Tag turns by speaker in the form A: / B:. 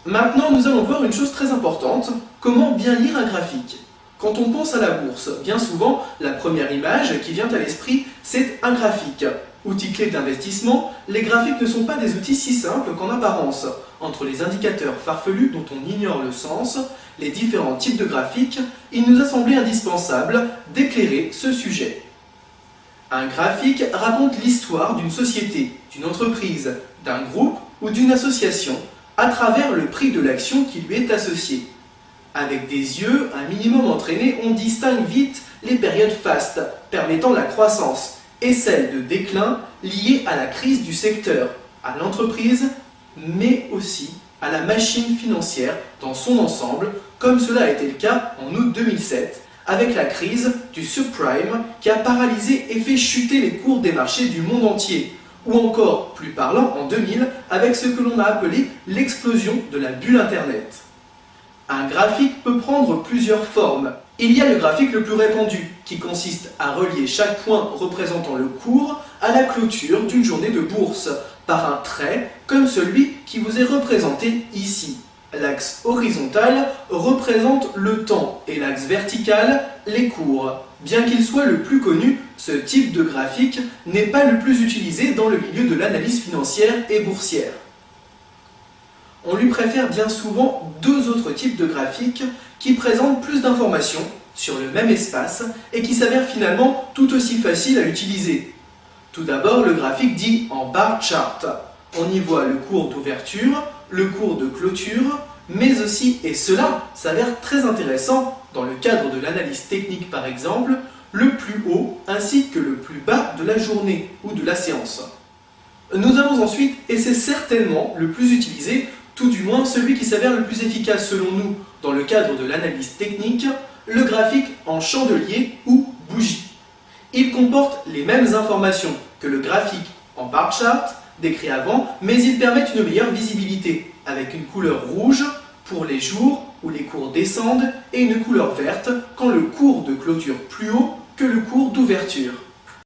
A: Maintenant, nous allons voir une chose très importante, comment bien lire un graphique. Quand on pense à la bourse, bien souvent, la première image qui vient à l'esprit, c'est un graphique. Outil clé d'investissement, les graphiques ne sont pas des outils si simples qu'en apparence. Entre les indicateurs farfelus dont on ignore le sens, les différents types de graphiques, il nous a semblé indispensable d'éclairer ce sujet. Un graphique raconte l'histoire d'une société, d'une entreprise, d'un groupe ou d'une association à travers le prix de l'action qui lui est associé. Avec des yeux un minimum entraînés, on distingue vite les périodes fastes permettant la croissance et celles de déclin liées à la crise du secteur, à l'entreprise, mais aussi à la machine financière dans son ensemble, comme cela a été le cas en août 2007, avec la crise du subprime qui a paralysé et fait chuter les cours des marchés du monde entier, ou encore, plus parlant, en 2000, avec ce que l'on a appelé l'explosion de la bulle Internet. Un graphique peut prendre plusieurs formes. Il y a le graphique le plus répandu, qui consiste à relier chaque point représentant le cours à la clôture d'une journée de bourse, par un trait comme celui qui vous est représenté ici. L'axe horizontal représente le temps et l'axe vertical les cours. Bien qu'il soit le plus connu, ce type de graphique n'est pas le plus utilisé dans le milieu de l'analyse financière et boursière. On lui préfère bien souvent deux autres types de graphiques qui présentent plus d'informations sur le même espace et qui s'avèrent finalement tout aussi faciles à utiliser. Tout d'abord, le graphique dit en bar chart. On y voit le cours d'ouverture, le cours de clôture, mais aussi, et cela s'avère très intéressant dans le cadre de l'analyse technique par exemple, le plus haut ainsi que le plus bas de la journée ou de la séance. Nous avons ensuite, et c'est certainement le plus utilisé, tout du moins celui qui s'avère le plus efficace selon nous dans le cadre de l'analyse technique, le graphique en chandelier ou bougie. Il comporte les mêmes informations que le graphique en bar chart décrit avant, mais il permet une meilleure visibilité, avec une couleur rouge pour les jours où les cours descendent et une couleur verte quand le cours de clôture plus haut que le cours d'ouverture.